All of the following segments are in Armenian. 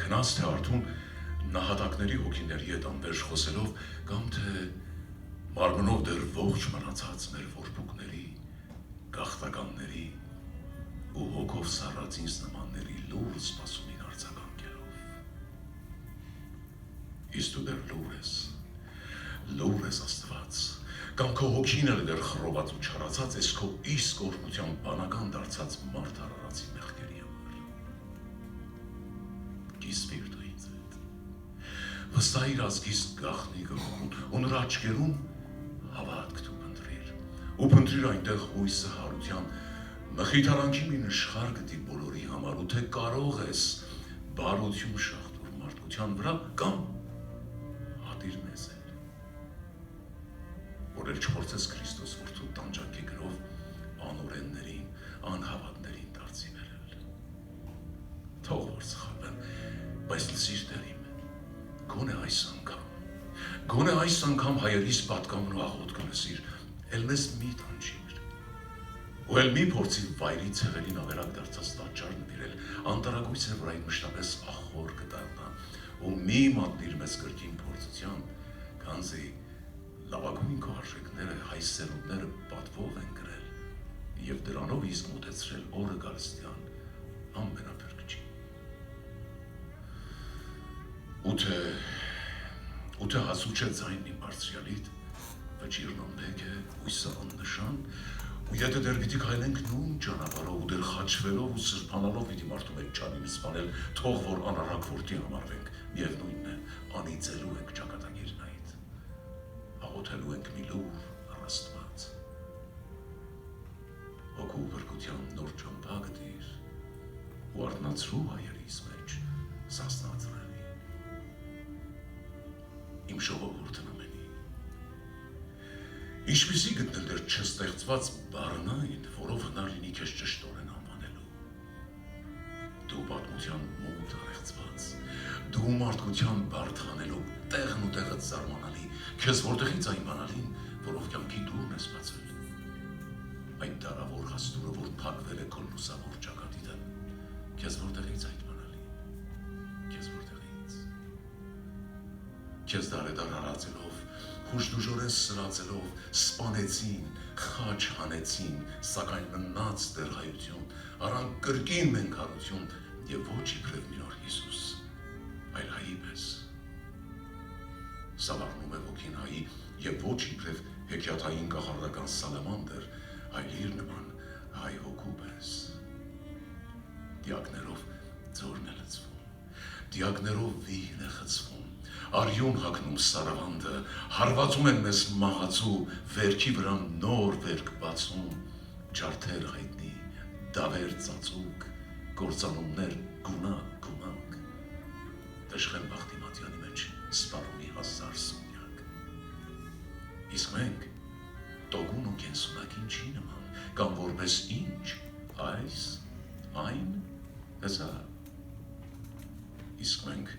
Քնած թե արթուն նահատակների հոգիների հետ անվերջ խոսելով կամ թե մարմնով դեռ ողջ մնացած մեր որբուկների, գաղթականների ու հոգով սառած ինձ նմանների լուր սպասումին արձագանքելով։ Իսկ դու դեռ լուր ես Աստված, կամ քո հոգին էլ դեռ խռոված ու չարացած ես քո իսկ օրհնության բանական դարձած մարդ արարածի մեղքերի համար։ Կիսվիր դու ինձ հետ, վստահիր ազգիս գաղտնի գլխուն ու նրա աչքերում հավատք դու փնտրիր, ու փնտրիր այնտեղ հույսը հարության, մխիթարանքի մի նշխար գտի բոլորի համար, ու թե կարող ես բարություն շախտուր մարդկության վրա կամ հատիր մեզ էլ, որ էլ չփորձես Քրիստոս որդու տանջանքի գրով անօրեններին, անհավատներին դարձի բերել։ Թող որ սխալվեմ, բայց լսիր Տեր իմ, գոնե այս անգամ հայերիս պատգամն ու աղոթքը լսիր, էլ մեզ մի տանջիր, ու էլ մի փորձիր վայրի ցեղերին ավերակ դարձած տաճար նվիրել, անտարագույց է, որ այն մշտապես ախոր կդառնա, ու մի մատնիր մեզ կրկին փորձության, քանզի լավագույն քո արժեքները, հայ սերունդները պատվով են գրել, և դրանով իսկ մոտեցրել օրը գալստյան ամենափրկչին։ Ու թե հասու չէ ձայնն իմ բարձրյալիդ, վճիրն մեկ է, հույսը աննշան, ու եթե դեռ պիտի քայլենք նույն ճանապարհով ու դեռ խաչվելով ու սրբանալով պիտի մարդու մեջ չանին սպանել, թող որ անառակ որդի համարվենք, միևնույնն է, անիծելու ենք ճակատագիրն այդ, աղոթելու ենք մի լուր առ Աստված, հոգու բրկության նոր ճամփա գտիր ու արթնացրու հայերիս մեջ սասնածրելի, իմ ժողովուրդն ամենի։ Ինչպիսի գտնել դեռ չստեղծված բառն այն, որով հնար լինի քեզ ճշտորեն անվանելու։ Դու պատմության մոտ առեղծված, դու մարդկության բարդ հանելու տեղն ու տեղը զարմանալի, քեզ որտեղից այն բանալին, որով կյանքի դուրն ես բացել։ Այդ դարավոր հաստուրը, որ փակվել է քո լուսավոր ճակատիդը, քեզ որտեղից այդ բանալին, քեզ որտեղից։ Քեզ դարեդար հարածելով, հուշդուժորեն սրածելով, սպանեցին, խաչ հանեցին, սակայն մնաց դեռ հայություն, առան կրկին մենք հարություն, և ոչ իբրև մի օր Հիսուս, այլ հայի պես։ Սավառնում է ոգին հայի, և ոչ իբրև հեքիաթային կախարդական սալամանդր, այլ իր նման հայ հոգու պես։ Դիակներով ձորն է լցվում, դիակներով վիհն է խցվում, արյուն հագնում սարավանդը, հարվածում են մեզ մահացու, վերքի վրա նոր վերք բացում, ջարդեր հայտնի, դավեր ծածուկ, գործանումներ գունակ, դժխեն Բախտիմատյանի մեջ սպառումի հազար սունյակ։ Իսկ մենք տոգուն ու կենսունակին չի նման, կամ որպես ինչ, այս, այն, հեսա։ Իսկ մենք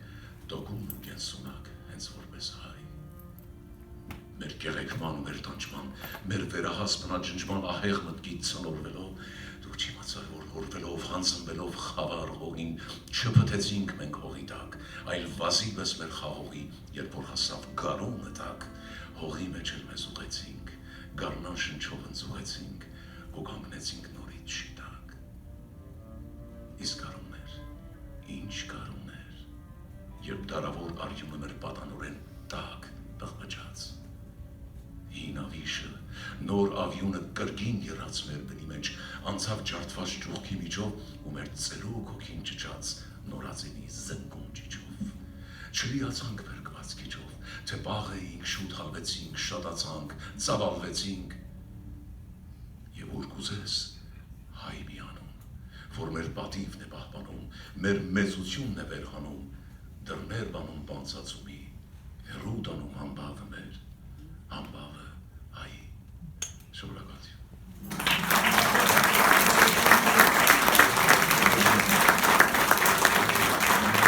տոգուն ու կենսունակ հենց որպես հայ։ Մեր կեղեքման ու մեր տանջման, մեր վերահաս բնաջնջման ահեղ մտքից ցնորվելով, դուք չիմացար, որ հորվելով, հանձնվելով խավար հողին, չփթեցինք մենք հողի տակ, այլ վազի պես մեր խաղողի, երբ որ հասավ գարունը տակ, հողի մեջ էլ մեզ ուղեցինք, գարնան շնչով ընձուղեցինք, ու կանգնեցինք նորից շիտակ։ Իսկ գարուններ, ինչ գարուններ, երբ դարավոր արյունը մեր պատանորեն տակ բղբջաց։ Հին ավիշը, նոր ավյունը կրկին եռաց մեր բնի մեջ, անցավ ջարդված ճուղքի միջով ու մեր ծերուկ հոգին ճճաց նորածինի զնգուն ճիճով։ Չլիացանք փրկված քիչով, թե պաղ էինք, շուտ հալվեցինք, շատացանք, ծավալվեցինք։ Եվ որ կուզես հայ մի անուն, որ մեր պատիվն է պահպանում, մեր մեծությունն է վերհանում, դռներ բանում բանցածումի, հեռու տանում համբավը մեր, համբավը